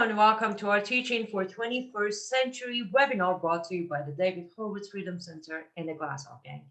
and welcome to our teaching for 21st century webinar brought to you by the David Horowitz Freedom Center and the Glazov Gang.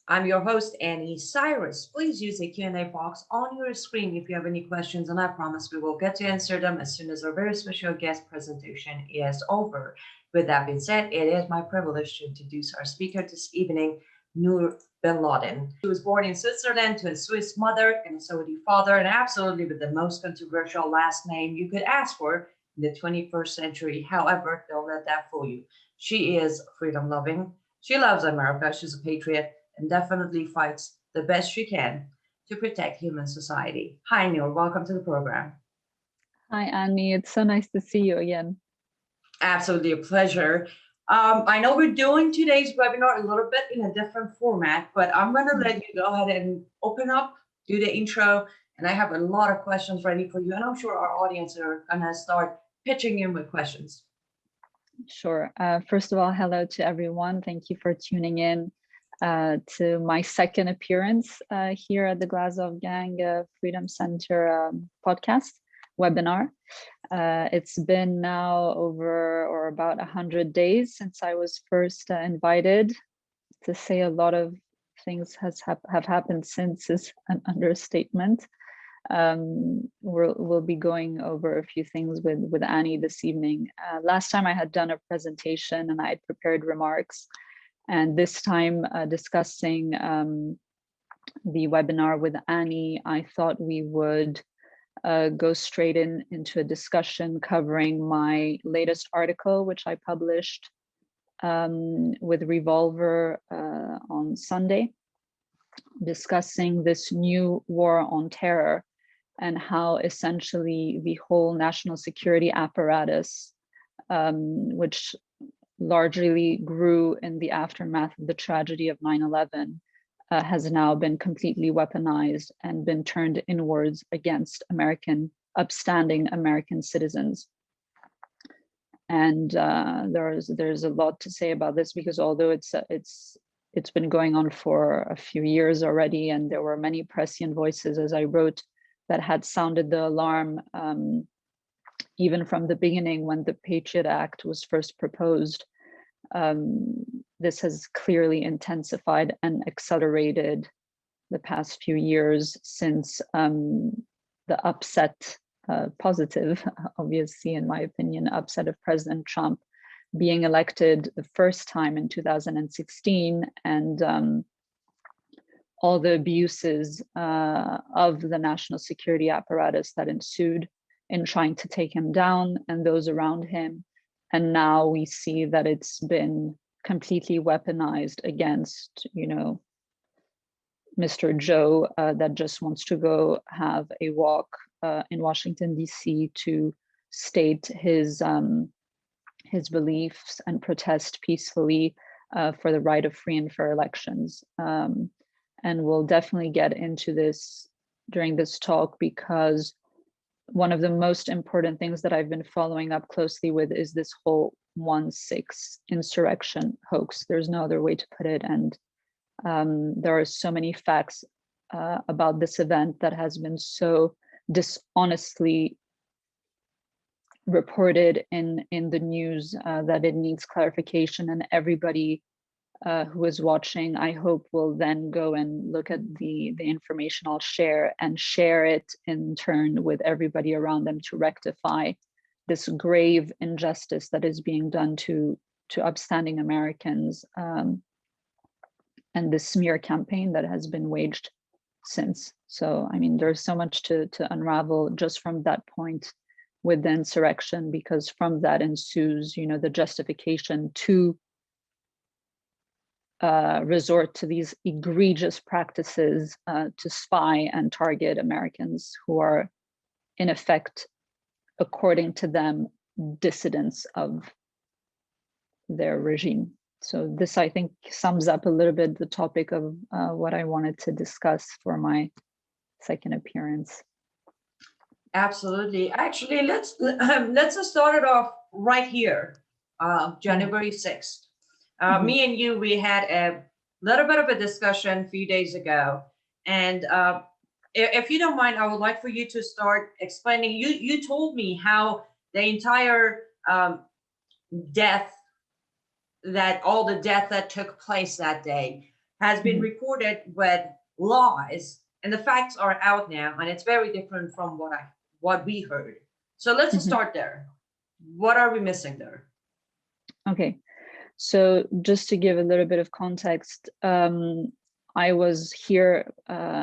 I'm your host, Annie Cyrus. Please use the Q&A box on your screen if you have any questions, and I promise we will get to answer them as soon as our very special guest presentation is over. With that being said, it is my privilege to introduce our speaker this evening, Noor Bin Ladin. She was born in Switzerland to a Swiss mother and a Saudi father, and absolutely with the most controversial last name you could ask for in the 21st century. However, don't let that fool you. She is freedom-loving. She loves America. She's a patriot and definitely fights the best she can to protect human society. Hi, Noor. Welcome to the program. Hi, Annie. It's so nice to see you again. Absolutely a pleasure. I know we're doing today's webinar a little bit in a different format, but I'm going to let you go ahead and open up, do the intro, and I have a lot of questions ready for you, and I'm sure our audience are going to start pitching in with questions. Sure. First of all, hello to everyone. Thank you for tuning in to my second appearance here at the Glazov Gang Freedom Center podcast webinar. It's been now over or about 100 days since I was first invited. To say a lot of things have happened since is an understatement. We'll be going over a few things with Annie this evening. Last time I had done a presentation and I had prepared remarks, and this time discussing the webinar with Annie, I thought we would go straight into a discussion covering my latest article, which I published with Revolver on Sunday, discussing this new war on terror and how essentially the whole national security apparatus, which largely grew in the aftermath of the tragedy of 9/11, has now been completely weaponized and been turned inwards against upstanding American citizens. And there's a lot to say about this, because although it's been going on for a few years already, and there were many prescient voices, as I wrote, that had sounded the alarm even from the beginning when the Patriot Act was first proposed. This has clearly intensified and accelerated the past few years since the upset, positive, obviously, in my opinion, upset of President Trump being elected the first time in 2016, and all the abuses of the national security apparatus that ensued in trying to take him down and those around him. And now we see that it's been completely weaponized against, Mr. Joe that just wants to go have a walk in Washington, D.C. to state his beliefs and protest peacefully for the right of free and fair elections. And we'll definitely get into this during this talk, because one of the most important things that I've been following up closely with is this whole 1/6 insurrection hoax. There's no other way to put it. And there are so many facts about this event that has been so dishonestly reported in the news that it needs clarification. And everybody who is watching, I hope, will then go and look at the information I'll share and share it in turn with everybody around them to rectify this grave injustice that is being done to upstanding Americans, and the smear campaign that has been waged since. So, I mean, there's so much to unravel just from that point with the insurrection, because from that ensues, the justification to resort to these egregious practices to spy and target Americans who are, in effect, according to them, dissidents of their regime. So this, I think, sums up a little bit the topic of what I wanted to discuss for my second appearance. Absolutely. Actually, let's start it off right here, January 6th. Me and you, we had a little bit of a discussion a few days ago, and if you don't mind, I would like for you to start explaining. You told me how the entire death, that all the death that took place that day has been recorded with lies, and the facts are out now, and it's very different from what we heard. So let's just start there. What are we missing there? Okay, so just to give a little bit of context, I was here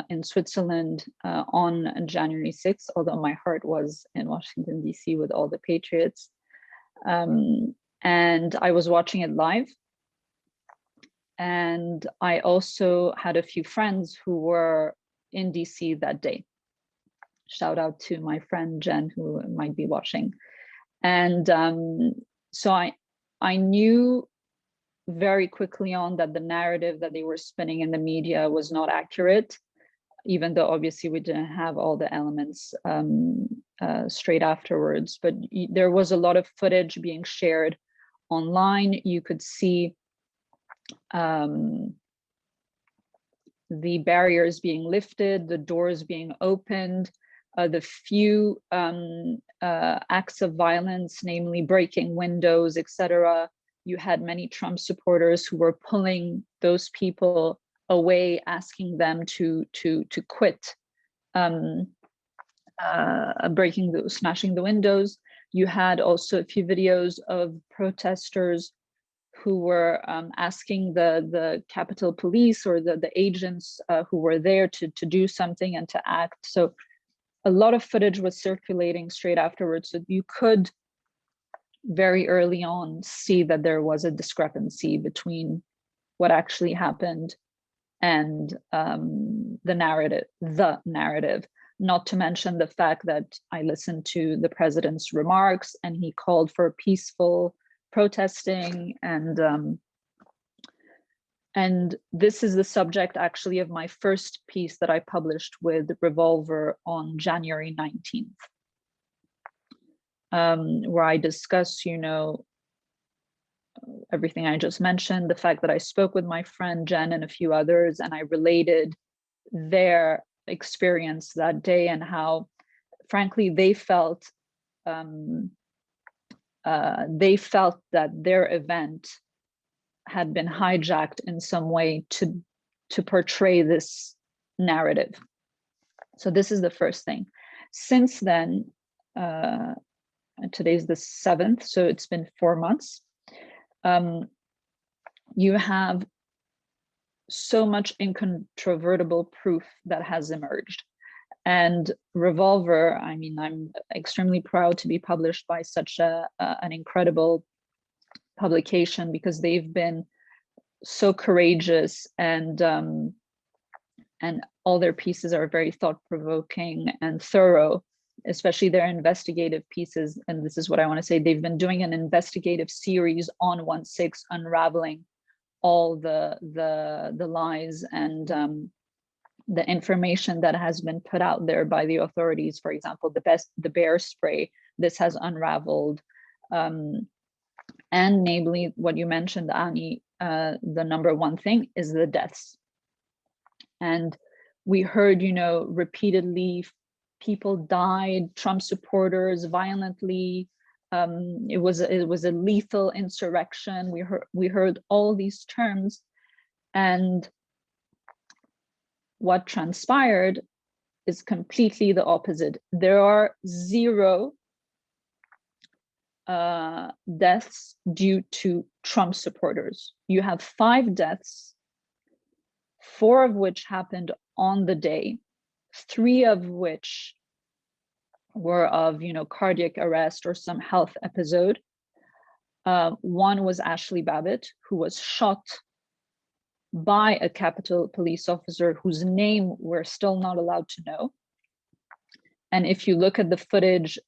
in Switzerland on January 6th, although my heart was in Washington, D.C. with all the Patriots. And I was watching it live. And I also had a few friends who were in DC that day. Shout out to my friend Jen, who might be watching. And so I knew very quickly on that the narrative that they were spinning in the media was not accurate, even though obviously we didn't have all the elements straight afterwards. But there was a lot of footage being shared online. You could see the barriers being lifted, the doors being opened, the few acts of violence, namely breaking windows, etc. You had many Trump supporters who were pulling those people away, asking them to quit, smashing the windows. You had also a few videos of protesters who were asking the Capitol Police or the agents who were there to do something and to act. So a lot of footage was circulating straight afterwards. So you could very early on see that there was a discrepancy between what actually happened and the narrative, not to mention the fact that I listened to the president's remarks and he called for peaceful protesting, and this is the subject actually of my first piece that I published with Revolver on January 19th, where I discuss, everything I just mentioned, the fact that I spoke with my friend Jen and a few others, and I related their experience that day and how, frankly, they felt that their event had been hijacked in some way to portray this narrative. So this is the first thing. Since then, today's the 7th, so it's been 4 months. You have so much incontrovertible proof that has emerged. And Revolver, I mean, I'm extremely proud to be published by such an incredible publication, because they've been so courageous, and all their pieces are very thought-provoking and thorough, especially their investigative pieces. And this is what I want to say. They've been doing an investigative series on 1/6, unraveling all the lies and the information that has been put out there by the authorities. For example, the bear spray, this has unraveled. And namely, what you mentioned, Annie, the number one thing is the deaths. And we heard, repeatedly, people died, Trump supporters violently. It was a lethal insurrection. We heard all these terms, and what transpired is completely the opposite. There are 0 deaths due to Trump supporters. You have 5 deaths, 4 of which happened on the day, 3 of which were of cardiac arrest or some health episode. One was Ashley Babbitt, who was shot by a Capitol Police officer whose name we're still not allowed to know. And if you look at the footage,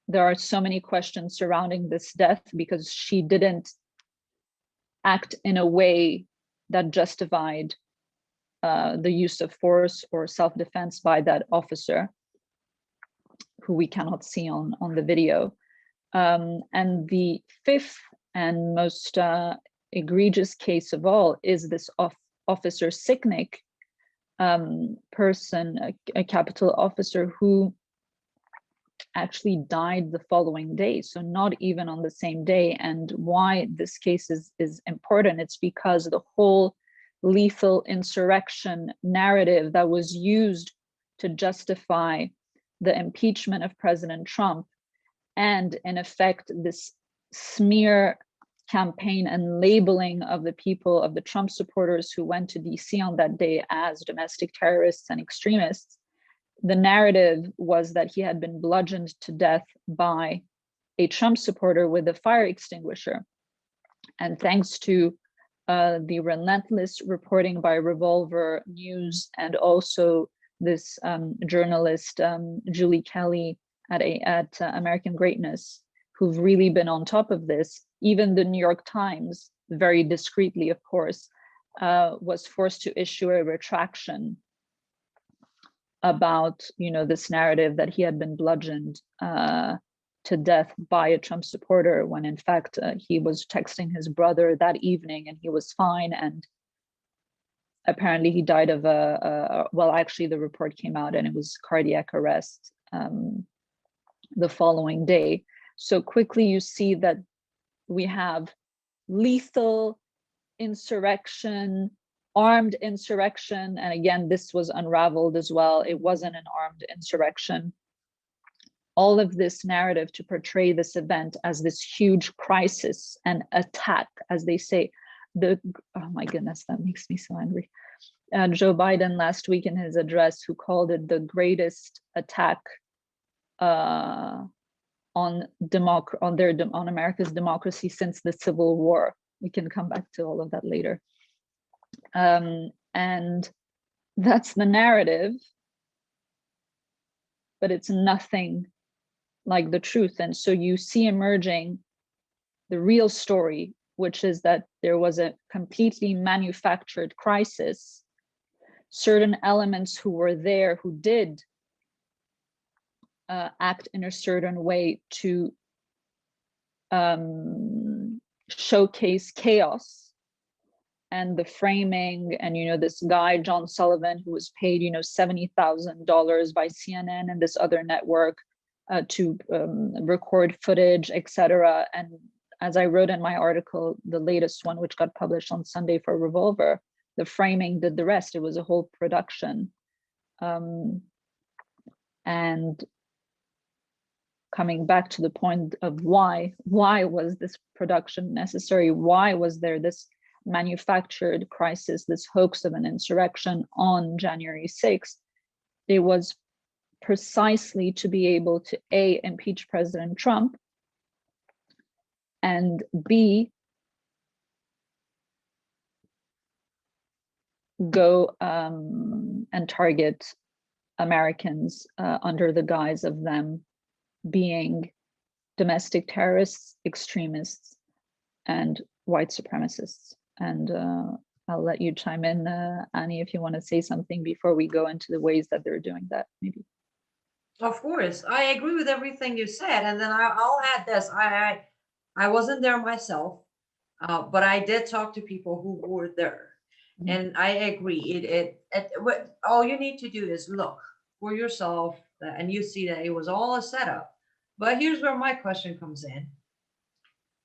there are so many questions surrounding this death, because she didn't act in a way that justified the use of force or self-defense by that officer, who we cannot see on the video. And the 5th and most egregious case of all is this Officer Sicknick person, a Capitol officer who actually died the following day, so not even on the same day. And why this case is important, it's because the whole lethal insurrection narrative that was used to justify the impeachment of President Trump, and in effect this smear campaign and labeling of the people, of the Trump supporters who went to DC on that day as domestic terrorists and extremists. The narrative was that he had been bludgeoned to death by a Trump supporter with a fire extinguisher. And thanks to the relentless reporting by Revolver News, and also this journalist, Julie Kelly at American Greatness, who've really been on top of this, even the New York Times, very discreetly, of course, was forced to issue a retraction about, this narrative that he had been bludgeoned to death by a Trump supporter, when in fact he was texting his brother that evening and he was fine. And apparently he died of well, actually the report came out and it was cardiac arrest the following day. So quickly you see that we have lethal insurrection, armed insurrection. And again, this was unraveled as well. It wasn't an armed insurrection. All of this narrative to portray this event as this huge crisis and attack, as they say. Oh my goodness, that makes me so angry. Joe Biden last week in his address, who called it the greatest attack on America's democracy since the Civil War. We can come back to all of that later. And that's the narrative, but it's nothing like the truth. And so you see emerging the real story, which is that there was a completely manufactured crisis. Certain elements who were there, who did act in a certain way to showcase chaos and the framing. And this guy John Sullivan, who was paid $70,000 by CNN and this other network to record footage, etc. And as I wrote in my article, the latest one, which got published on Sunday for Revolver, the framing did the rest. It was a whole production. And coming back to the point of why was this production necessary? Why was there this manufactured crisis, this hoax of an insurrection on January 6th? It was precisely to be able to A, impeach President Trump, and B, go and target Americans under the guise of them being domestic terrorists, extremists, and white supremacists. And I'll let you chime in, Annie, if you want to say something before we go into the ways that they're doing that, maybe. Of course, I agree with everything you said, and then I'll add this. I wasn't there myself, but I did talk to people who were there, and I agree. What all you need to do is look for yourself, and you see that it was all a setup. But here's where my question comes in.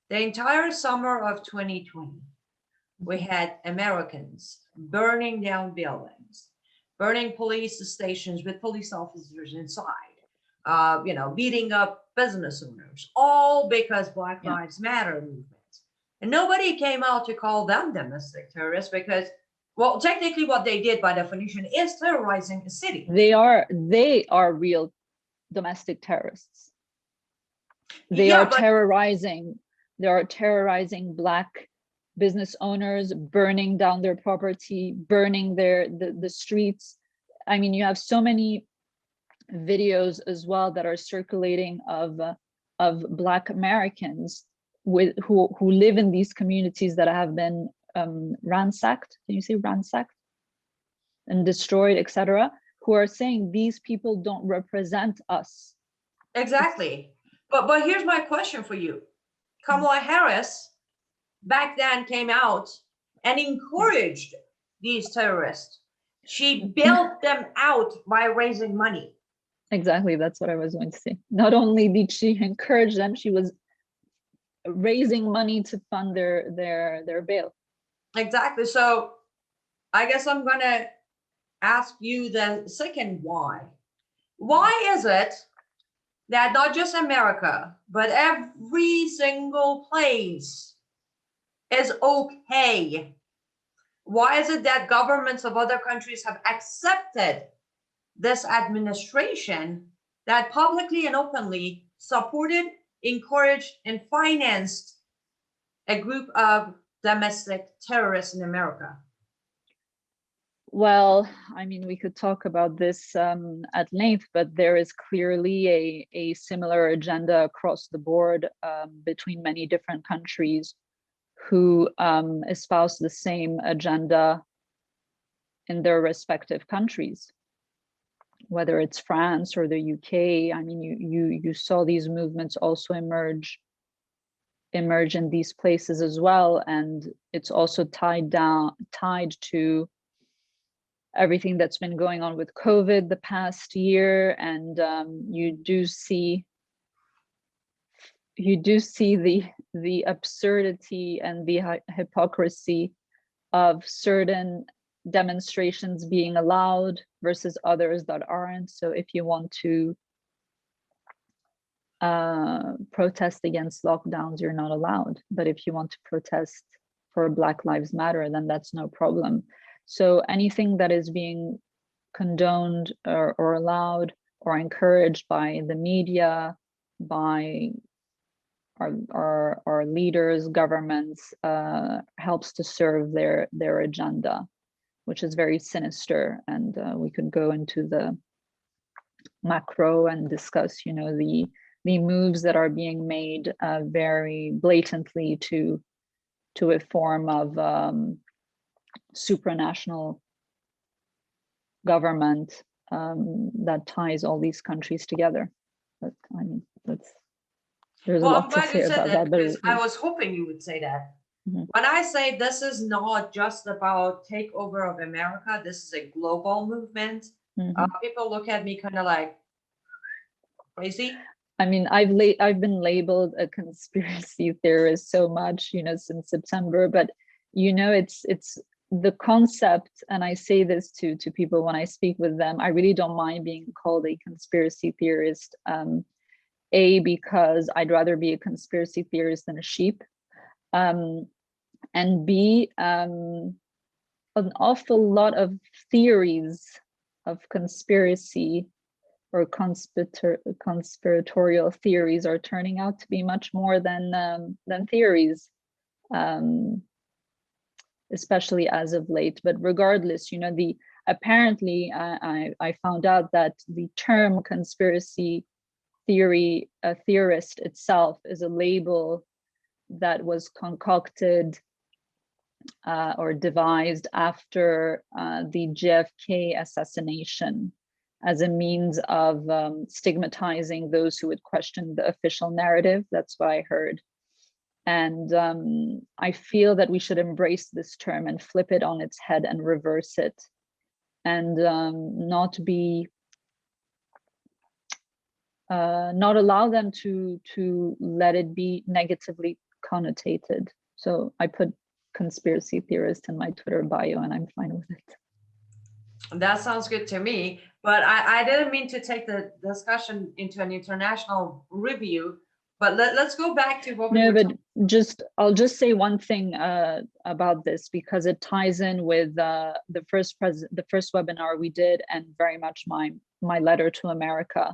The entire summer of 2020, we had Americans burning down buildings, burning police stations with police officers inside, beating up business owners, all because Black Lives Matter movement. And nobody came out to call them domestic terrorists because, well, technically what they did by definition is terrorizing a city. They are real domestic terrorists. They are terrorizing Black business owners, burning down their property, burning the streets. I mean, you have so many videos as well that are circulating of Black Americans who live in these communities that have been ransacked. Can you say ransacked? And destroyed, etc. Who are saying these people don't represent us. Exactly. But here's my question for you. Kamala Harris back then came out and encouraged these terrorists. She bailed them out by raising money. Exactly, that's what I was going to say. Not only did she encourage them, she was raising money to fund their bail. Exactly. So I guess I'm gonna ask you the second why. Why is it that not just America, but every single place is okay? Why is it that governments of other countries have accepted this administration that publicly and openly supported, encouraged, and financed a group of domestic terrorists in America? Well, I mean, we could talk about this at length, but there is clearly a similar agenda across the board between many different countries who espouse the same agenda in their respective countries, whether it's France or the UK. I mean, you saw these movements also emerge in these places as well, and it's also tied to everything that's been going on with COVID the past year, and you do see the absurdity and the hypocrisy of certain demonstrations being allowed versus others that aren't. So if you want to protest against lockdowns, you're not allowed. But if you want to protest for Black Lives Matter, then that's no problem. So anything that is being condoned or allowed or encouraged by the media, by our leaders, governments, helps to serve their agenda, which is very sinister. And we could go into the macro and discuss, the moves that are being made very blatantly to a form of supranational government that ties all these countries together. But I mean, there's a Well, I'm lot to glad say you said about that that. because I was hoping you would say that. Mhm. When I say this is not just about takeover of America, this is a global movement. Mhm. People look at me kind of like crazy. I mean, I've been labeled a conspiracy theorist so much, since September, but it's the concept, and I say this to people when I speak with them, I really don't mind being called a conspiracy theorist. A, because I'd rather be a conspiracy theorist than a sheep. And B, an awful lot of theories of conspiracy or conspiratorial theories are turning out to be much more than theories, especially as of late. But regardless, apparently I found out that the term conspiracy theorist itself is a label that was concocted or devised after the JFK assassination as a means of stigmatizing those who would question the official narrative. That's what I heard. And I feel that we should embrace this term and flip it on its head and reverse it, and not allow them to let it be negatively connotated. So I put conspiracy theorist in my Twitter bio, and I'm fine with it. That sounds good to me. But I didn't mean to take the discussion into an international review. But let's go back to what we were talking. I'll just say one thing about this, because it ties in with the first webinar we did, and very much my letter to America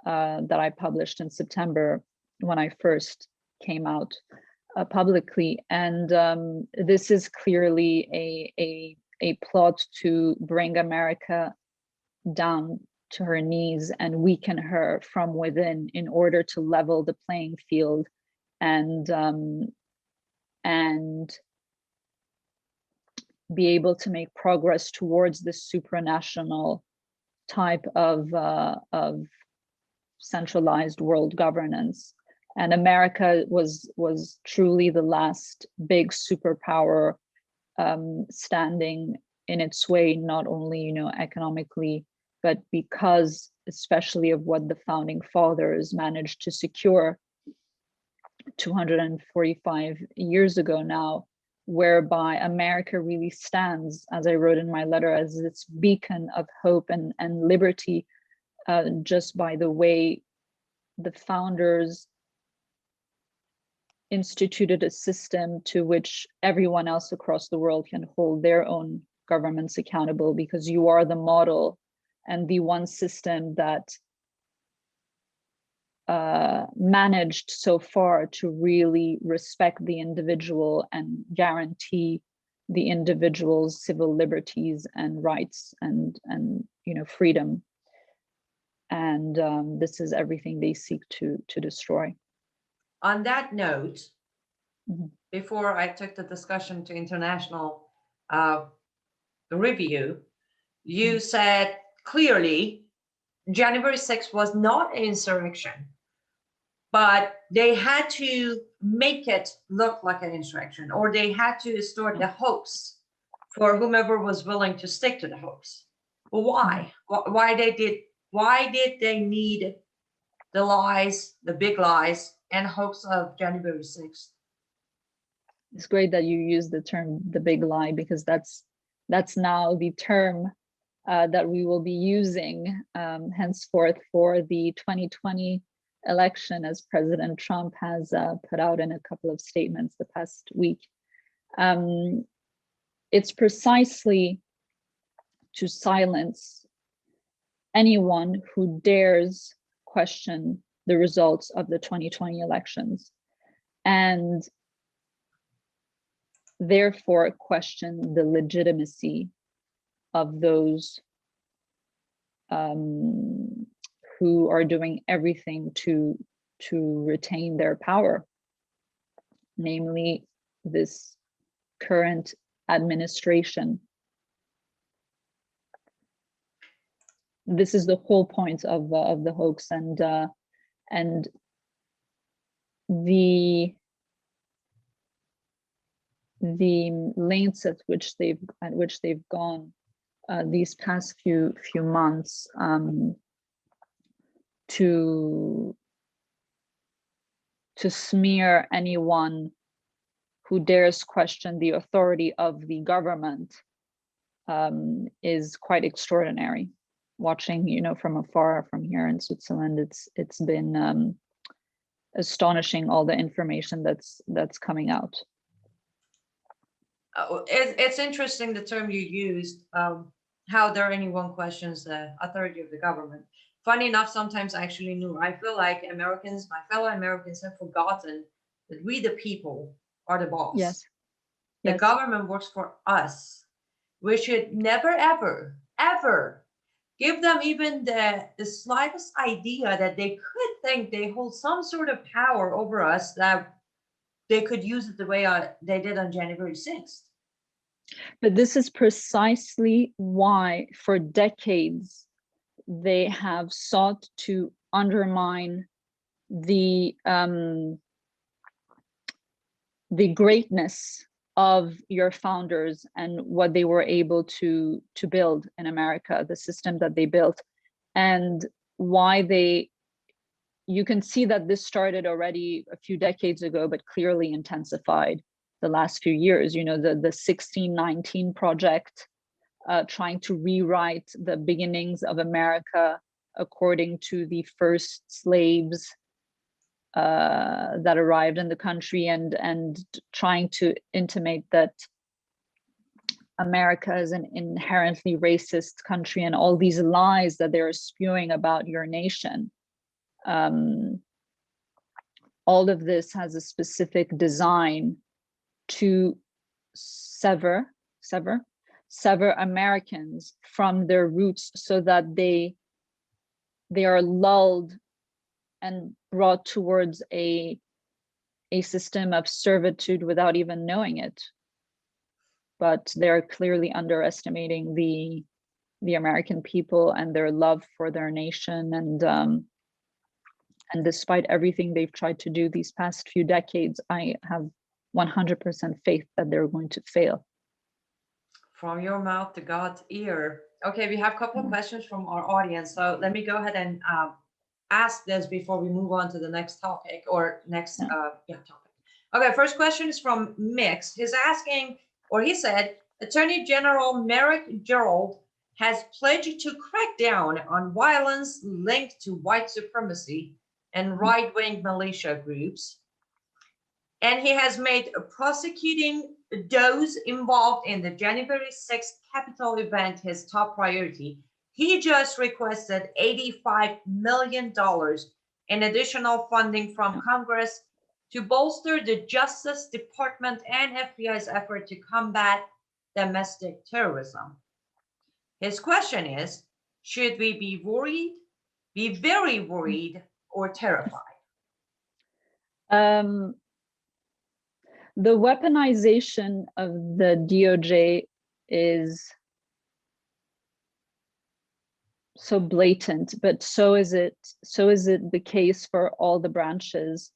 that I published in September when I first came out publicly. And this is clearly a plot to bring America down to her knees and weaken her from within in order to level the playing field and be able to make progress towards this supranational type of centralized world governance. And America was truly the last big superpower standing in its way, not only economically but because especially of what the founding fathers managed to secure 245 years ago now, whereby America really stands, as I wrote in my letter, as this beacon of hope and liberty, just by the way the founders instituted a system to which everyone else across the world can hold their own governments accountable, because you are the model and the one system that managed so far to really respect the individual and guarantee the individual's civil liberties and rights and freedom. And this is everything they seek to destroy. On that note, before I took the discussion to international review, you said clearly January 6th was not an insurrection, but they had to make it look like an insurrection, or they had to start the hoax for whomever was willing to stick to the hoax. Well, why? Why did they need the lies, the big lies and hoax of January 6th? It's great that you use the term "the big lie," because that's now the term that we will be using henceforth for the 2020 election, as President Trump has put out in a couple of statements the past week. It's precisely to silence anyone who dares question the results of the 2020 elections, and therefore question the legitimacy of those who are doing everything to retain their power, namely this current administration. This is the whole point of the hoax, and the lengths at which they've gone these past few months to smear anyone who dares question the authority of the government is quite extraordinary. Watching, from afar from here in Switzerland, it's been astonishing, all the information that's coming out. It's interesting the term you used, how dare anyone questions the authority of the government. Funny enough, sometimes actually, Noor, I feel like my fellow Americans have forgotten that we the people are the boss. Yes. The government works for us. We should never, ever, ever give them even the slightest idea that they could think they hold some sort of power over us, that they could use it the way they did on January 6th. But this is precisely why for decades they have sought to undermine the greatness of your founders and what they were able to build in America, the system that they built, and why you can see that this started already a few decades ago, but clearly intensified the last few years. The 1619 project, trying to rewrite the beginnings of America according to the first slaves that arrived in the country, and trying to intimate that America is an inherently racist country, and all these lies that they're spewing about your nation. All of this has a specific design to sever Americans from their roots, so that they are lulled and brought towards a system of servitude without even knowing it. But they're clearly underestimating the American people and their love for their nation, and despite everything they've tried to do these past few decades, I have 100% faith that they're going to fail. From your mouth to God's ear. Okay, we have a couple of questions from our audience. So let me go ahead and ask this before we move on to the next topic or next topic. Okay, first question is from Mix. He's asking, or he said, Attorney General Merrick Gerald has pledged to crack down on violence linked to white supremacy and right-wing militia groups. And he has made prosecuting those involved in the January 6th Capitol event his top priority. He just requested $85 million in additional funding from Congress to bolster the Justice Department and FBI's effort to combat domestic terrorism. His question is, should we be worried, be very worried, or terrified? The weaponization of the DOJ is so blatant, but so is it the case for all the branches.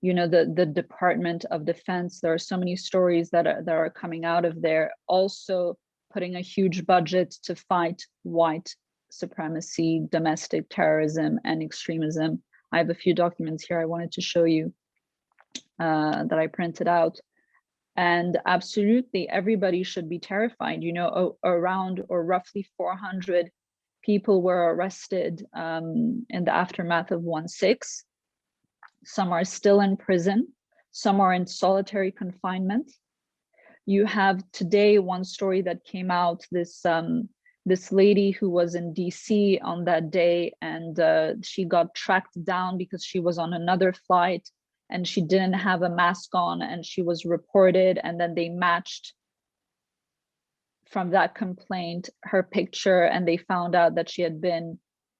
You know, the Department of Defense, there are so many stories that are coming out of there, also putting a huge budget to fight white supremacy, domestic terrorism, and extremism. I have a few documents here I wanted to show you that I printed out. And absolutely, everybody should be terrified. You know, around or roughly 400 people were arrested in the aftermath of 1/6. Some are still in prison. Some are in solitary confinement. You have today one story that came out, this lady who was in DC on that day, and she got tracked down because she was on another flight and she didn't have a mask on, and she was reported, and then they matched from that complaint her picture, and they found out that she had been,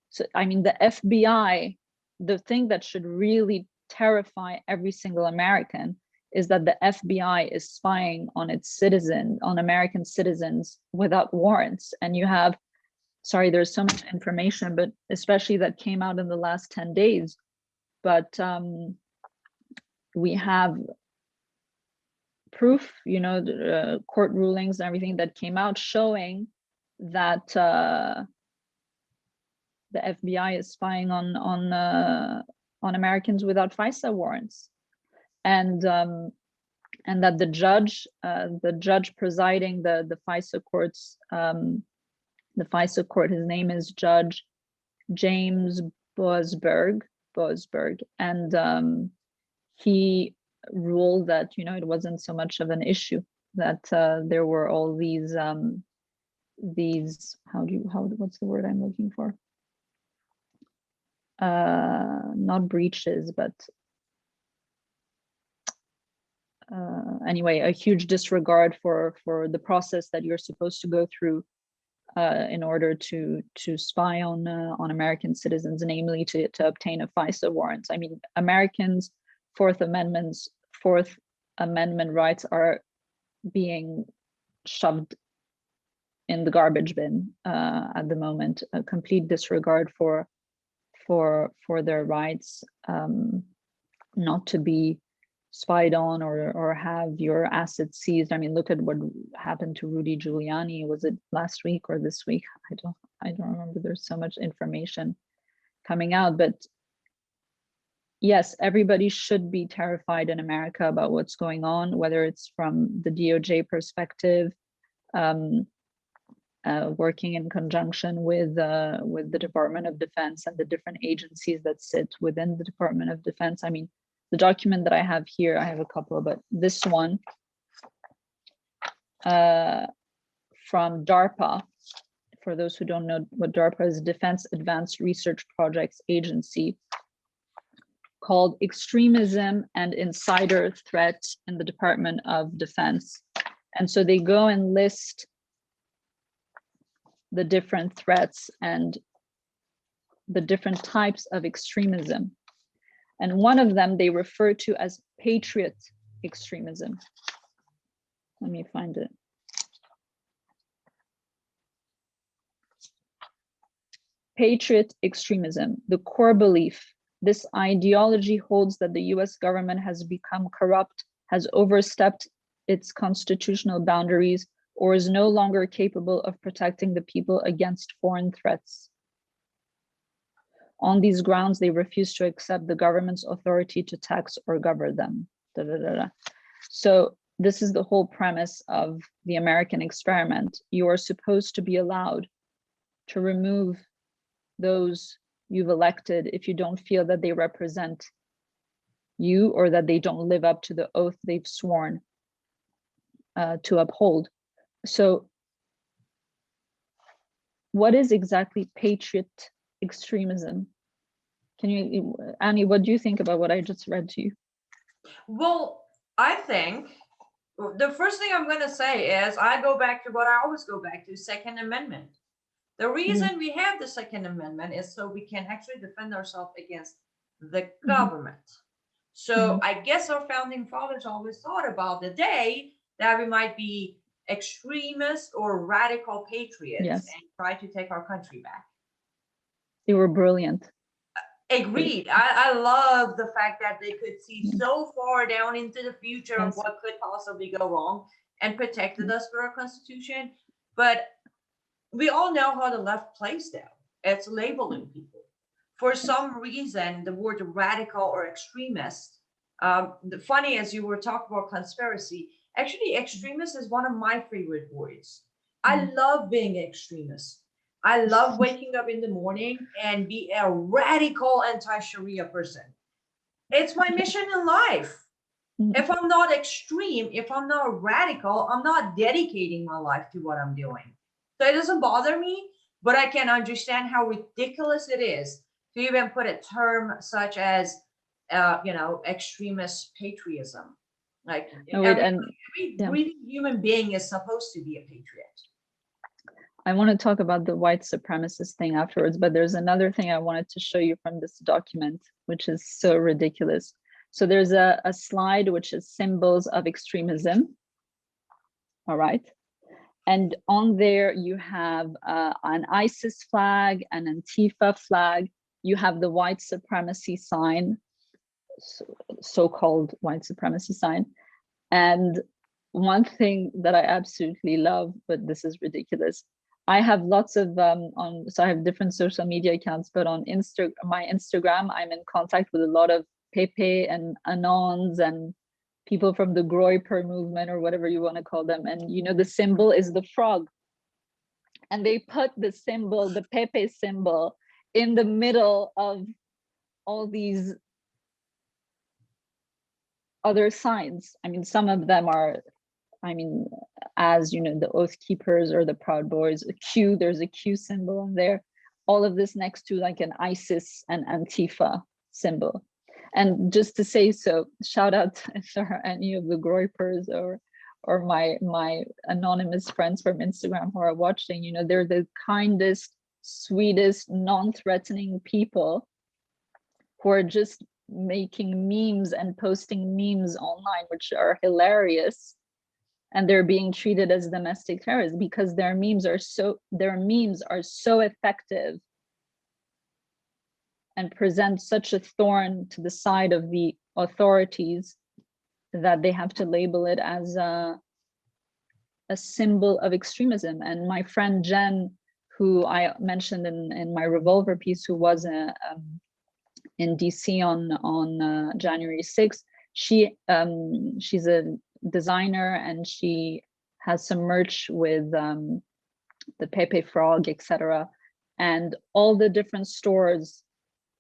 so I mean, the FBI, the thing that should really terrify every single American is that the FBI is spying on its citizens, on American citizens without warrants. And you have, sorry, there's so much information, but especially that came out in the last 10 days. But we have proof, you know, court rulings and everything that came out showing that the FBI is spying on Americans without FISA warrants, and that the judge presiding the FISA courts, the FISA court, his name is Judge James Boasberg, and he ruled that, you know, it wasn't so much of an issue, that there were all these what's the word I'm looking for? Not breaches, but anyway, a huge disregard for the process that you're supposed to go through in order to spy on American citizens, namely to obtain a FISA warrant. I mean, Americans' Fourth Amendment rights are being shoved in the garbage bin at the moment. A complete disregard for their rights, not to be spied on or have your assets seized. I mean, look at what happened to Rudy Giuliani. Was it last week or this week? I don't remember. There's so much information coming out, but yes, everybody should be terrified in America about what's going on, whether it's from the DOJ perspective, working in conjunction with the Department of Defense and the different agencies that sit within the Department of Defense. I mean, the document that I have here, I have a couple, but this one from DARPA, for those who don't know what DARPA is, Defense Advanced Research Projects Agency, called Extremism and Insider Threat in the Department of Defense. And so they go and list the different threats and the different types of extremism. And one of them they refer to as Patriot extremism. Let me find it. Patriot extremism, the core belief. This ideology holds that the US government has become corrupt, has overstepped its constitutional boundaries, or is no longer capable of protecting the people against foreign threats. On these grounds, they refuse to accept the government's authority to tax or govern them. Da, da, da, da. So this is the whole premise of the American experiment. You are supposed to be allowed to remove those you've elected if you don't feel that they represent you or that they don't live up to the oath they've sworn to uphold. So what is exactly patriot extremism? Can you, Annie, what do you think about what I just read to you? Well, I think the first thing I'm going to say is I go back to what I always go back to, Second Amendment. The reason we have the Second Amendment is so we can actually defend ourselves against the government. So I guess our founding fathers always thought about the day that we might be extremists or radical patriots and try to take our country back. They were brilliant. Agreed. I love the fact that they could see so far down into the future of what could possibly go wrong and protected us with our Constitution. But we all know how the left plays down. It's labeling people. For some reason, the word radical or extremist, the funny as you were talking about conspiracy, actually extremist is one of my favorite words. I love being extremist. I love waking up in the morning and be a radical anti-Sharia person. It's my mission in life. If I'm not extreme, if I'm not radical, I'm not dedicating my life to what I'm doing. So it doesn't bother me, but I can understand how ridiculous it is to even put a term such as, extremist patriotism. Like every breathing human being is supposed to be a patriot. I want to talk about the white supremacist thing afterwards, but there's another thing I wanted to show you from this document, which is so ridiculous. So there's a slide which is symbols of extremism. All right. And on there you have an ISIS flag, an Antifa flag. You have the white supremacy sign, so-called white supremacy sign. And one thing that I absolutely love, but this is ridiculous. I have lots of so I have different social media accounts, but on my Instagram, I'm in contact with a lot of Pepe and Anons and people from the Groyper movement or whatever you want to call them. And the symbol is the frog. And they put the symbol, the Pepe symbol, in the middle of all these other signs. I mean, some of them are, as the Oath Keepers or the Proud Boys, there's a Q symbol in there. All of this next to like an ISIS and Antifa symbol. And just to say so, shout out to any of the Groypers or my anonymous friends from Instagram who are watching. They're the kindest, sweetest, non-threatening people who are just making memes and posting memes online, which are hilarious. And they're being treated as domestic terrorists because their memes are so effective and present such a thorn to the side of the authorities that they have to label it as a symbol of extremism. And my friend Jen, who I mentioned in my Revolver piece, who was in DC on January 6th, she's a designer and she has some merch with the Pepe frog, etc. And all the different stores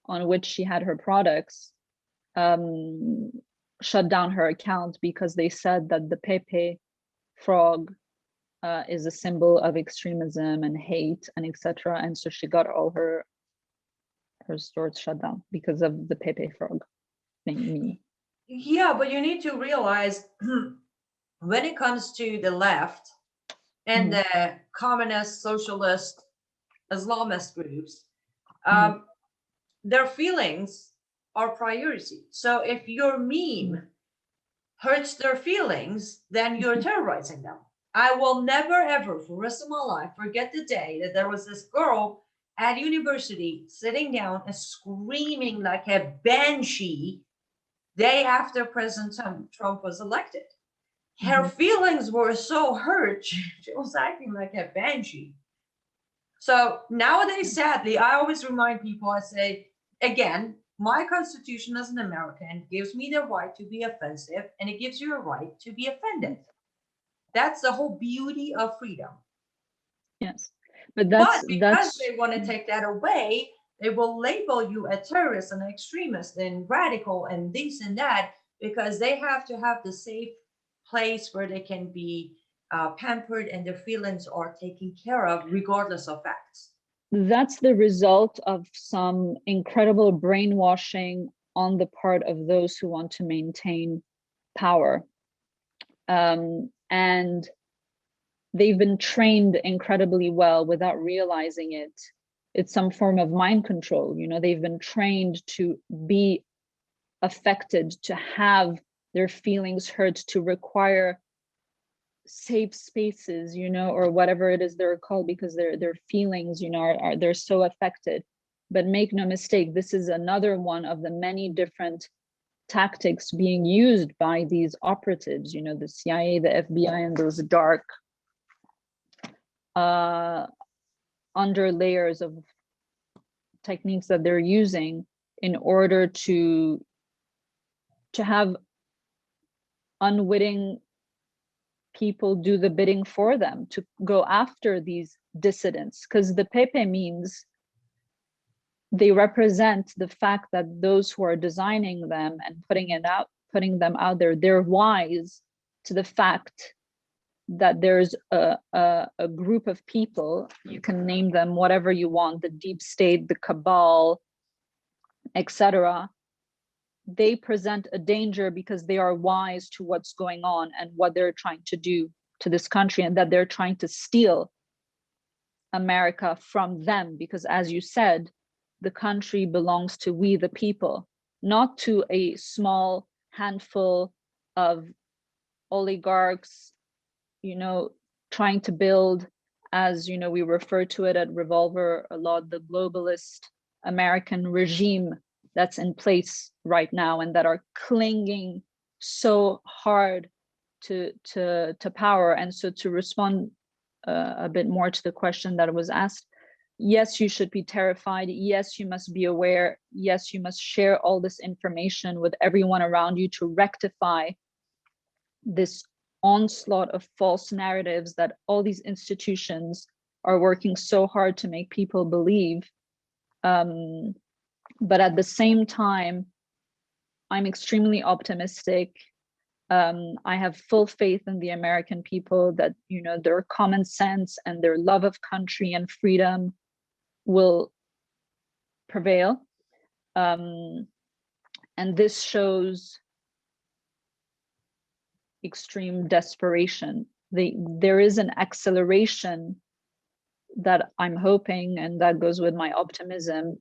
on which she had her products shut down her account because they said that the Pepe frog is a symbol of extremism and hate and etc. And so she got all her stores shut down because of the Pepe frog thing. Yeah, but you need to realize when it comes to the left and the communist, socialist, Islamist groups, their feelings are priority. So if your meme hurts their feelings, then you're terrorizing them. I will never, ever, for the rest of my life, forget the day that there was this girl at university sitting down and screaming like a banshee day after President Trump was elected. Her feelings were so hurt. She was acting like a banshee. So nowadays, sadly, I always remind people, I say, again, my constitution as an American gives me the right to be offensive, and it gives you a right to be offended. That's the whole beauty of freedom. Yes, but But because that's they want to take that away, they will label you a terrorist and an extremist and radical and this and that, because they have to have the safe place where they can be pampered and their feelings are taken care of regardless of facts. that's the result of some incredible brainwashing on the part of those who want to maintain power. And they've been trained incredibly well without realizing it. It's some form of mind control. You know, they've been trained to be affected, to have their feelings hurt, to require safe spaces, you know, or whatever it is they're called, because their feelings, you know, are they're so affected. But make no mistake, this is another one of the many different tactics being used by these operatives, you know, the CIA, the FBI, and those dark under layers of techniques that they're using in order to have unwitting people do the bidding for them, to go after these dissidents, because the Pepe means they represent the fact that those who are designing them and putting them out there, they're wise to the fact that there's a group of people, you can name them whatever you want, the deep state, the cabal, etc. They present a danger because they are wise to what's going on and what they're trying to do to this country, and that they're trying to steal America from them, because as you said, the country belongs to we the people, not to a small handful of oligarchs, you know, trying to build, as you know, we refer to it at Revolver a lot, the globalist American regime that's in place right now and that are clinging so hard to power. And so to respond a bit more to the question that was asked, yes, you should be terrified. Yes, you must be aware. Yes, you must share all this information with everyone around you to rectify this onslaught of false narratives that all these institutions are working so hard to make people believe. But at the same time, I'm extremely optimistic. I have full faith in the American people that, you know, their common sense and their love of country and freedom will prevail. And this shows extreme desperation. There is an acceleration that I'm hoping, and that goes with my optimism,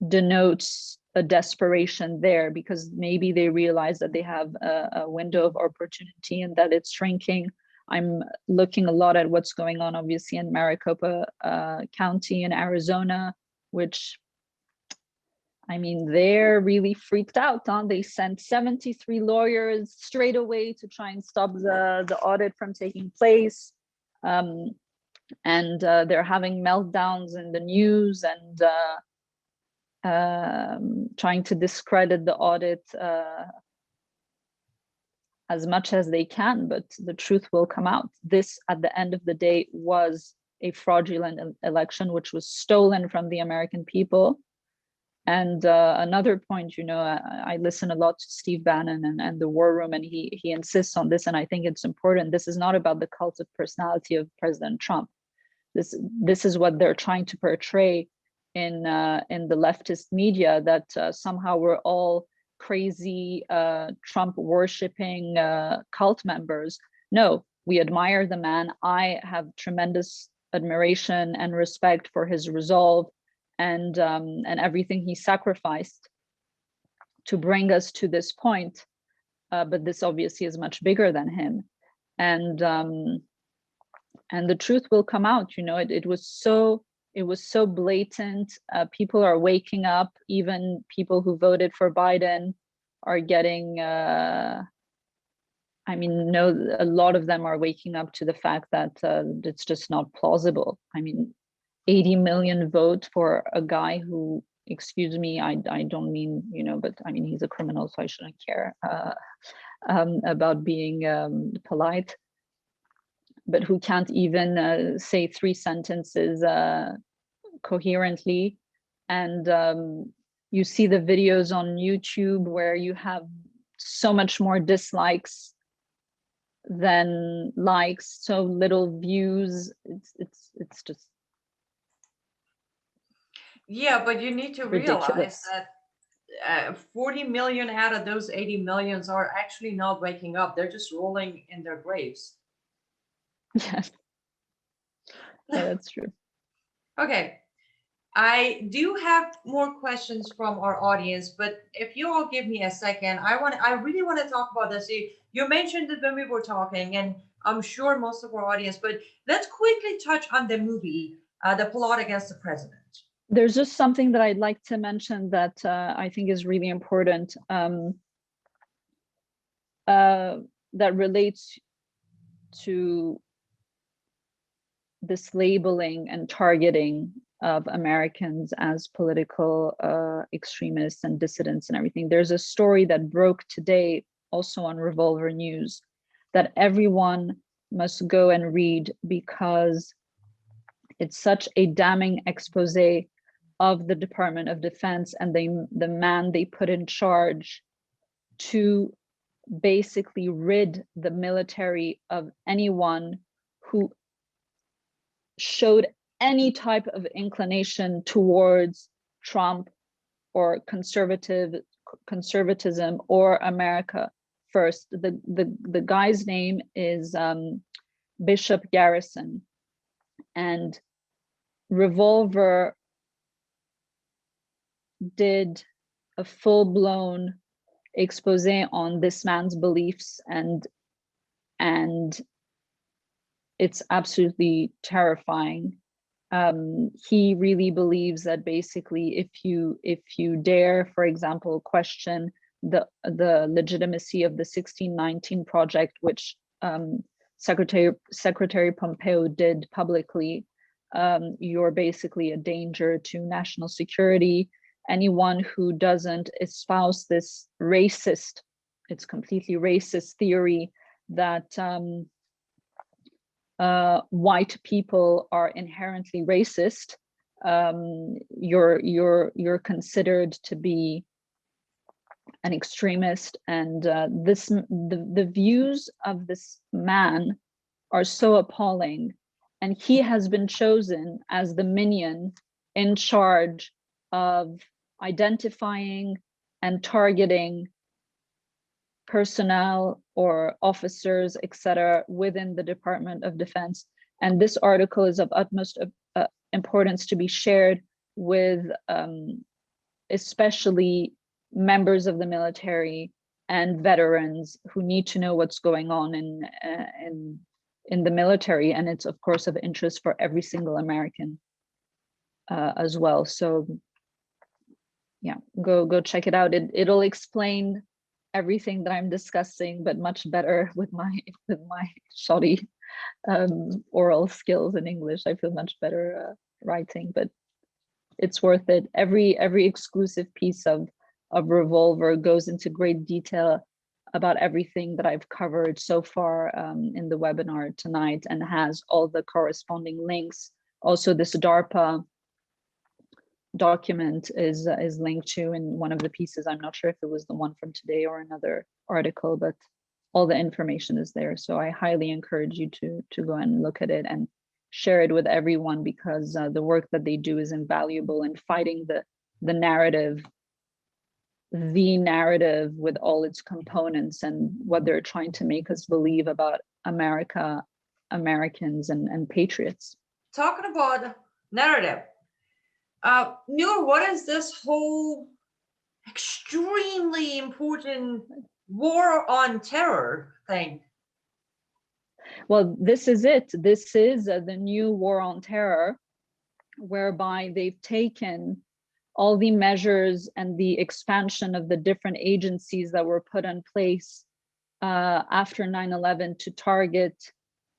denotes a desperation there, because maybe they realize that they have a window of opportunity and that it's shrinking. I'm looking a lot at what's going on, obviously, in Maricopa County in Arizona, which, I mean, they're really freaked out. Huh? They sent 73 lawyers straight away to try and stop the audit from taking place. And they're having meltdowns in the news and trying to discredit the audit as much as they can, but the truth will come out. This, at the end of the day, was a fraudulent election, which was stolen from the American people. And another point, you know, I listen a lot to Steve Bannon and the War Room, and he insists on this, and I think it's important. This is not about the cult of personality of President Trump. This is what they're trying to portray in the leftist media, that somehow we're all crazy Trump worshipping cult members. No, we admire the man. I have tremendous admiration and respect for his resolve and everything he sacrificed to bring us to this point. But this obviously is much bigger than him, and the truth will come out. You know, it was so blatant. People are waking up. Even people who voted for Biden are getting I mean, no, a lot of them are waking up to the fact that it's just not plausible. I mean, 80 million vote for a guy who, excuse me, I don't mean, you know, but I mean, he's a criminal, so I shouldn't care about being polite, but who can't even say 3 sentences coherently. And you see the videos on YouTube where you have so much more dislikes than likes, so little views. It's just, Yeah, but you need to realize ridiculous. that 40 million out of those 80 millions are actually not waking up. They're just rolling in their graves. Yes, yeah, that's true. Okay. I do have more questions from our audience, but if you all give me a second, I really want to talk about this. You mentioned it when we were talking, and I'm sure most of our audience, but let's quickly touch on the movie, The Plot Against the President. There's just something that I'd like to mention that I think is really important, that relates to this labeling and targeting of Americans as political extremists and dissidents and everything. There's a story that broke today, also on Revolver News, that everyone must go and read because it's such a damning expose of the Department of Defense and the man they put in charge to basically rid the military of anyone who showed any type of inclination towards Trump or conservatism or America first. The guy's name is Bishop Garrison, and Revolver did a full-blown expose on this man's beliefs, and it's absolutely terrifying. He really believes that basically if you dare, for example, question the legitimacy of the 1619 project, which Secretary Pompeo did publicly, you're basically a danger to national security. Anyone who doesn't espouse this racist, it's completely racist theory that white people are inherently racist, you're considered to be an extremist. And the views of this man are so appalling, and he has been chosen as the minion in charge of identifying and targeting personnel or officers, etc., within the Department of Defense. And this article is of utmost importance to be shared with especially members of the military and veterans who need to know what's going on in the military. And it's of course of interest for every single American as well. So yeah, go check it out. It'll explain everything that I'm discussing, but much better with my shoddy oral skills in English. I feel much better writing, but it's worth it. Every exclusive piece of Revolver goes into great detail about everything that I've covered so far in the webinar tonight, and has all the corresponding links. Also, this DARPA document is linked to in one of the pieces. I'm not sure if it was the one from today or another article, but all the information is there. So I highly encourage you to go and look at it and share it with everyone, because the work that they do is invaluable in fighting the narrative with all its components and what they're trying to make us believe about America, Americans, and patriots. Talking about narrative, Noor, what is this whole extremely important war on terror thing? Well, this is it. This is the new war on terror, whereby they've taken all the measures and the expansion of the different agencies that were put in place after 9/11 to target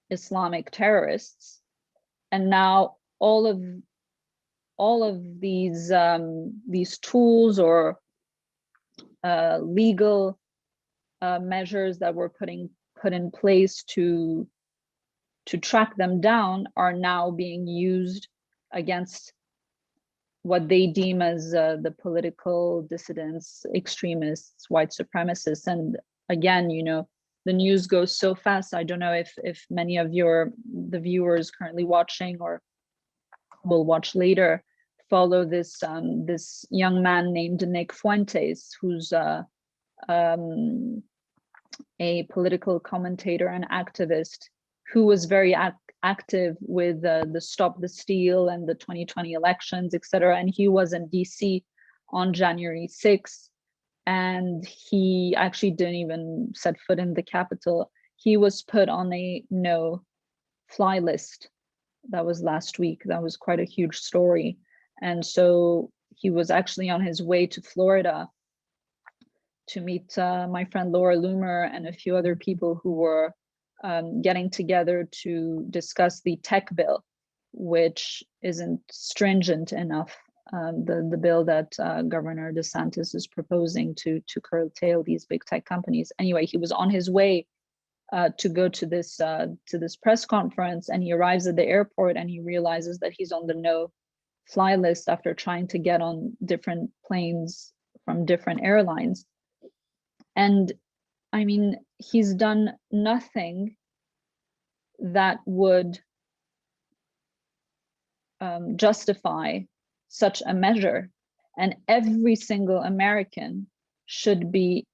Islamic terrorists, and now all of these tools or legal measures that were put in place to track them down are now being used against what they deem as the political dissidents, extremists, white supremacists. And again, the news goes so fast. I don't know if many of the viewers currently watching or will watch later follow this young man named Nick Fuentes, who's a political commentator and activist who was very active with the Stop the Steal and the 2020 elections, etc. And he was in DC on January 6th, and he actually didn't even set foot in the Capitol. He was put on a no-fly list. That was last week. That was quite a huge story. And so he was actually on his way to Florida to meet my friend Laura Loomer and a few other people who were getting together to discuss the tech bill, which isn't stringent enough. The bill that Governor DeSantis is proposing to curtail these big tech companies. Anyway, he was on his way to go to this press conference, and he arrives at the airport and he realizes that he's on the no-fly list after trying to get on different planes from different airlines. And I mean, he's done nothing that would justify such a measure. And every single American should be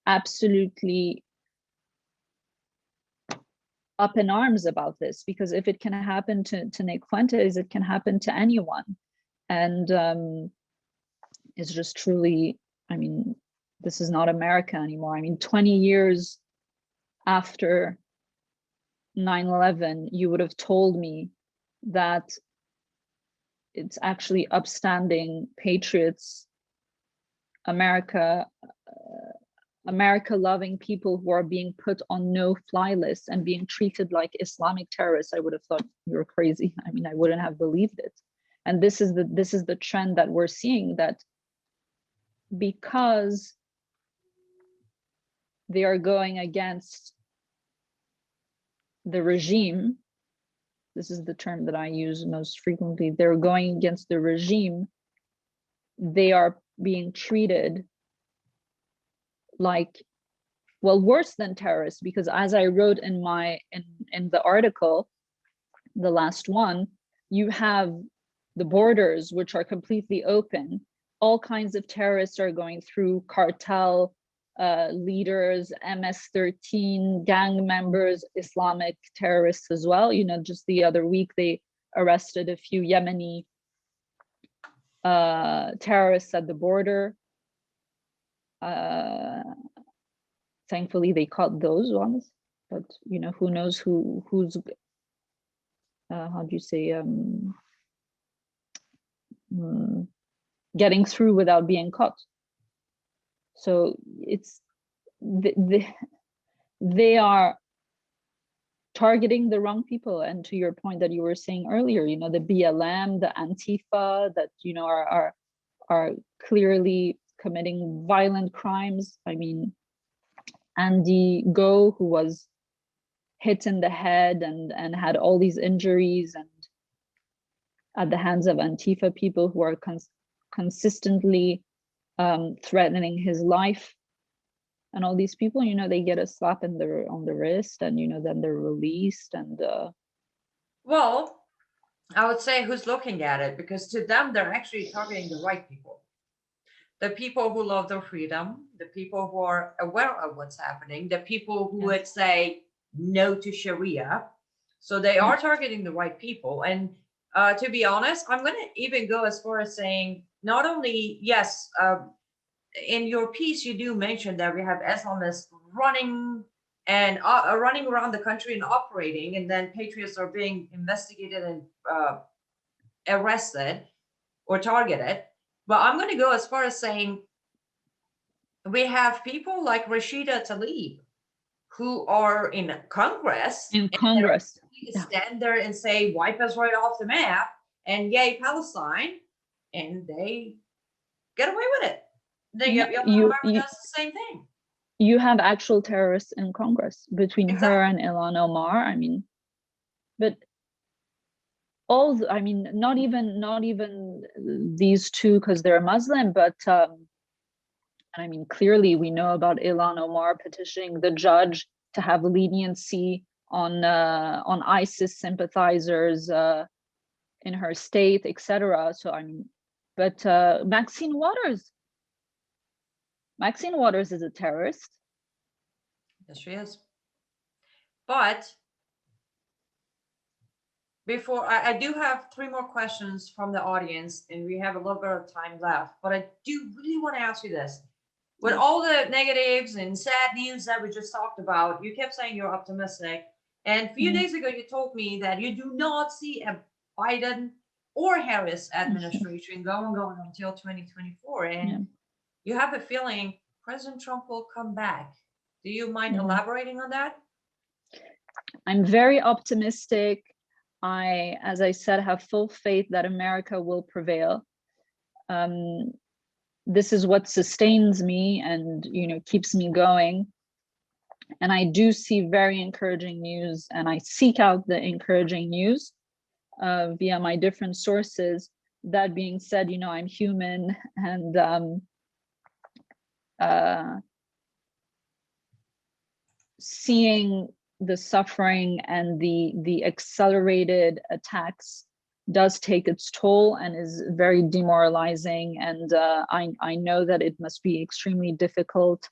absolutely up in arms about this, because if it can happen to Nick Fuentes, it can happen to anyone. And it's just truly, I mean, this is not America anymore. I mean, 20 years after 9/11, you would have told me that it's actually upstanding patriots, America-loving people who are being put on no-fly lists and being treated like Islamic terrorists. I would have thought you're crazy. I mean, I wouldn't have believed it. And this is the trend that we're seeing, that because they are going against the regime, this is the term that I use most frequently, they're going against the regime, they are being treated like, well, worse than terrorists, because as I wrote in the article, the last one, you have the borders, which are completely open. All kinds of terrorists are going through, cartel leaders, MS-13 gang members, Islamic terrorists as well. Just the other week, they arrested a few Yemeni terrorists at the border. Thankfully, they caught those ones, but who knows who's how do you say, getting through without being caught. So it's they are targeting the wrong people. And to your point that you were saying earlier, the BLM, the Antifa, that are clearly committing violent crimes. I mean, Andy Go, who was hit in the head and had all these injuries, and at the hands of Antifa people who are consistently threatening his life. And all these people, they get a slap on the wrist, and then they're released. And well, I would say who's looking at it, because to them they're actually targeting the right people, the people who love their freedom, the people who are aware of what's happening, the people who would say no to Sharia. So they are targeting the right people. And to be honest, I'm going to even go as far as saying, not only, yes, in your piece, you do mention that we have Islamists running around the country and operating, and then patriots are being investigated and arrested or targeted. But I'm going to go as far as saying we have people like Rashida Tlaib, who are in Congress. In And Congress. they stand there and say, wipe us right off the map and yay, Palestine. And they get away with it. The America does the same thing. You have actual terrorists in Congress between Exactly. her and Ilhan Omar. I mean, but all, I mean, not even these two because they're Muslim, but I mean, clearly we know about Ilhan Omar petitioning the judge to have leniency on ISIS sympathizers in her state, etc. So I mean, but Maxine Waters is a terrorist. Yes, she is. But before I do have 3 more questions from the audience, and we have a little bit of time left. But I do really want to ask you this: with all the negatives and sad news that we just talked about, you kept saying you're optimistic, and a few days ago you told me that you do not see a Biden or Harris administration going until 2024, and you have a feeling President Trump will come back. Do you mind elaborating on that? I'm very optimistic. I, as I said, have full faith that America will prevail. This is what sustains me and, you know, keeps me going. And I do see very encouraging news, and I seek out the encouraging news via my different sources. That being said, you know, I'm human, and seeing the suffering and the accelerated attacks does take its toll and is very demoralizing. And I know that it must be extremely difficult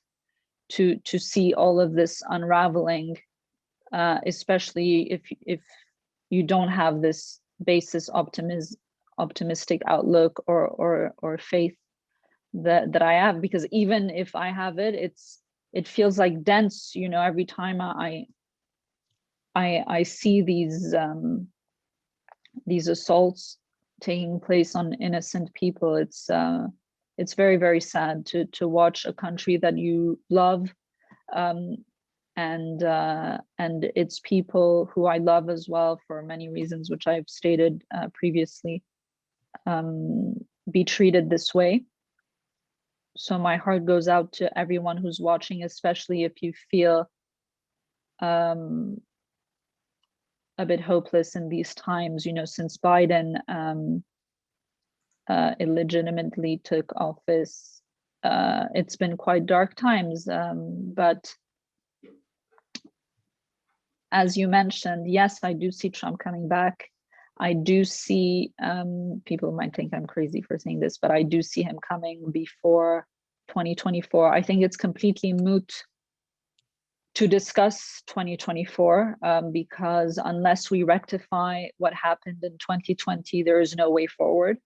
to see all of this unraveling, especially if you don't have this basis optimistic outlook or faith that I have, because even if I have it, it feels like dense, you know, every time I see these assaults taking place on innocent people. It's very, very sad to watch a country that you love, and its people who I love as well for many reasons, which I've stated previously, be treated this way. So my heart goes out to everyone who's watching, especially if you feel a bit hopeless in these times. You know, since Biden illegitimately took office, it's been quite dark times. But as you mentioned, yes, I do see Trump coming back. I do see, people might think I'm crazy for saying this, but I do see him coming before 2024. I think it's completely moot to discuss 2024 because unless we rectify what happened in 2020, there is no way forward.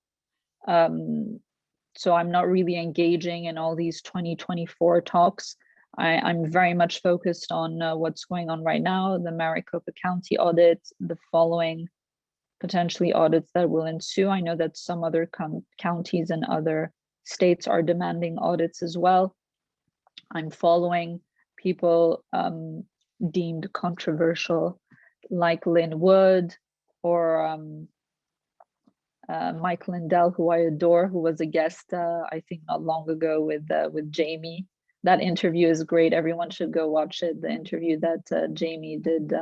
So I'm not really engaging in all these 2024 talks. I'm very much focused on what's going on right now, the Maricopa County audit, the following potentially audits that will ensue. I know that some other counties and other states are demanding audits as well. I'm following people deemed controversial, like Lynn Wood or Mike Lindell, who I adore, who was a guest, I think not long ago with Jamie. That interview is great. Everyone should go watch it. The interview that Jamie did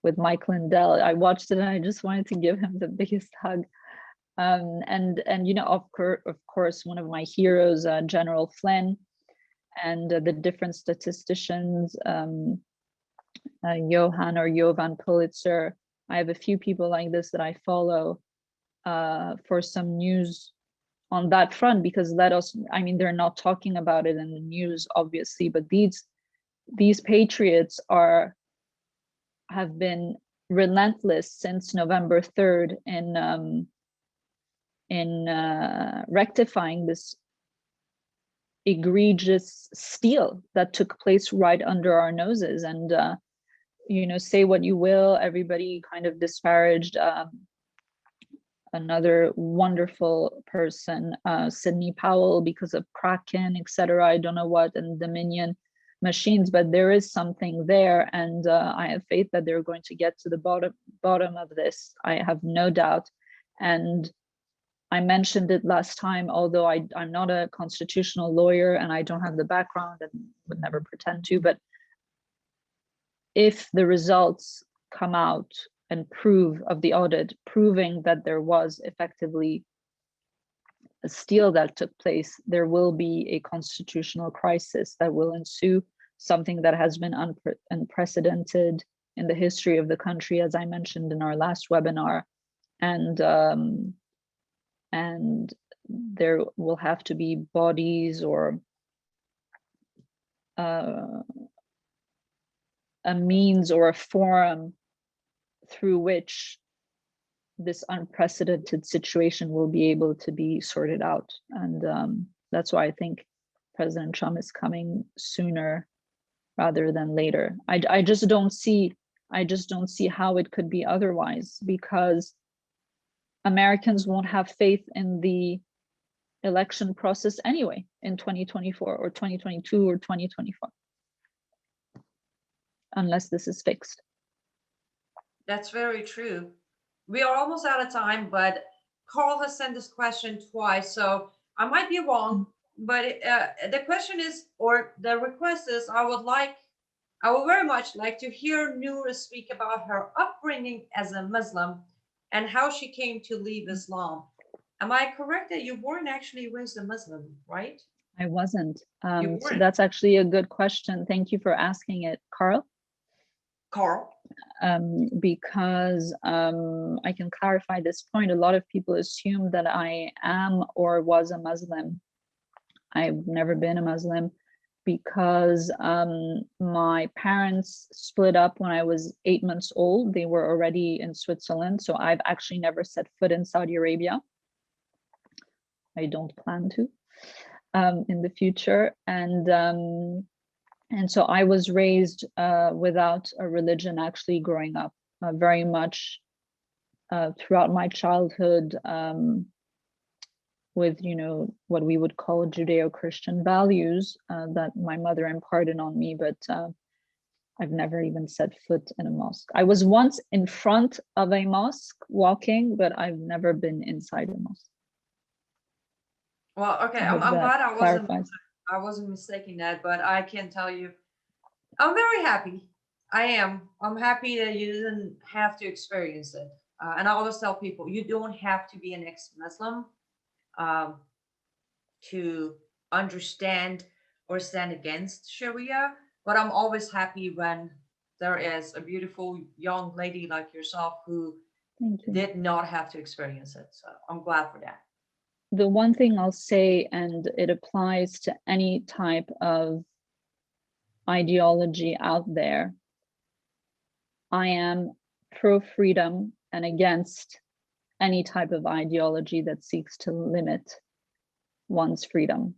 with Mike Lindell. I watched it and I just wanted to give him the biggest hug. And you know, of course, one of my heroes, General Flynn, and the different statisticians, Jovan Pulitzer. I have a few people like this that I follow for some news on that front, because let us, I mean, they're not talking about it in the news, obviously, but these patriots have been relentless since November 3rd in rectifying this egregious steal that took place right under our noses. And you know, say what you will, everybody kind of disparaged another wonderful person, Sidney Powell, because of Kraken, etc. I don't know what, and Dominion. machines, but there is something there, and I have faith that they're going to get to the bottom of this. I have no doubt. And I mentioned it last time, although I'm not a constitutional lawyer and I don't have the background and would never pretend to, but if the results come out and prove of the audit, proving that there was effectively a steal that took place, there will be a constitutional crisis that will ensue, something that has been unprecedented in the history of the country, as I mentioned in our last webinar. And there will have to be bodies or a means or a forum through which this unprecedented situation will be able to be sorted out. And that's why I think President Trump is coming sooner rather than later. I just don't see how it could be otherwise, because Americans won't have faith in the election process anyway in 2024 or 2022 or 2024, unless this is fixed. That's very true. We are almost out of time, but Carl has sent this question twice, so I might be wrong, but the question is, or the request is, I would very much like to hear Noor speak about her upbringing as a Muslim and how she came to leave Islam. Am I correct that you weren't actually raised a Muslim, right? I wasn't. You So weren't. that's actually a good question. Thank you for asking it, Carl. Because I can clarify this point. A lot of people assume that I am or was a Muslim. I've never been a Muslim because my parents split up when I was 8 months old. They were already in Switzerland, so I've actually never set foot in Saudi Arabia. I don't plan to in the future. And so I was raised without a religion, actually growing up very much throughout my childhood with, what we would call Judeo-Christian values that my mother imparted on me, but I've never even set foot in a mosque. I was once in front of a mosque walking, but I've never been inside a mosque. Well, okay, I'm glad I wasn't mistaking that, but I can tell you, I'm very happy. I'm happy that you didn't have to experience it. And I always tell people, you don't have to be an ex-Muslim to understand or stand against Sharia. But I'm always happy when there is a beautiful young lady like yourself who did not have to experience it. So I'm glad for that. The one thing I'll say, and it applies to any type of ideology out there, I am pro-freedom and against any type of ideology that seeks to limit one's freedom.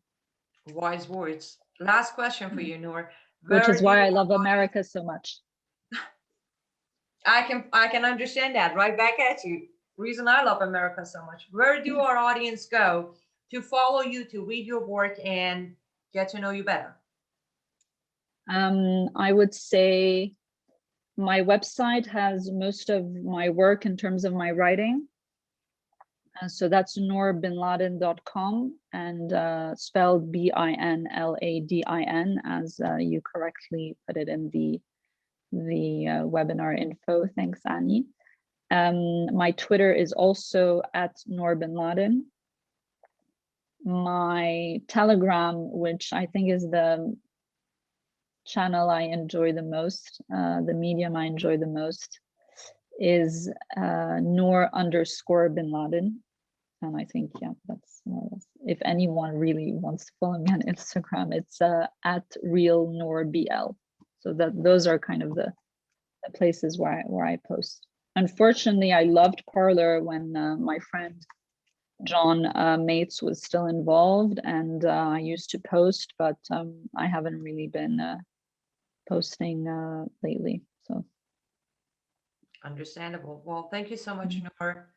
Wise words. Last question for you, Noor. Which is why I love America so much. I can understand that. Right back at you. Reason I love America so much. Where do our audience go to follow you, to read your work and get to know you better? I would say my website has most of my work in terms of my writing. So that's noorbinladin.com, and spelled BINLADIN, as you correctly put it in the webinar info. Thanks, Annie. My Twitter is also at Noor Bin Ladin. My Telegram, which I think is the channel I enjoy the most, the medium I enjoy the most, is Noor_Bin Ladin. And I think, yeah, that's more or less. If anyone really wants to follow me on Instagram, it's at real Noor BL. So those are kind of the places where I post. Unfortunately, I loved Parler when my friend John Mates was still involved, and I used to post, but I haven't really been posting lately. So understandable. Well, thank you so much, Noor,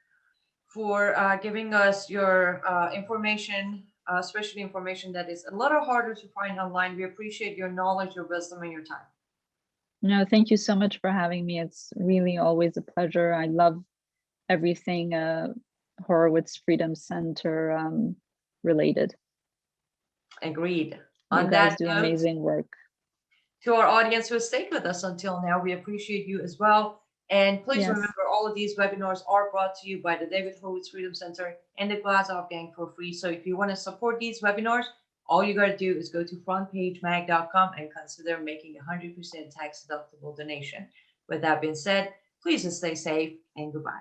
for giving us your information especially information that is a little harder to find online. We appreciate your knowledge, your wisdom, and your time. No, thank you so much for having me. It's really always a pleasure. I love everything Horowitz Freedom Center related. Agreed. You On guys that do note, amazing work. to our audience who has stayed with us until now, we appreciate you as well. And please Yes. remember, all of these webinars are brought to you by the David Horowitz Freedom Center and the Glazov Gang for free. So if you want to support these webinars, all you got to do is go to frontpagemag.com and consider making a 100% tax deductible donation. With that being said, please just stay safe and goodbye.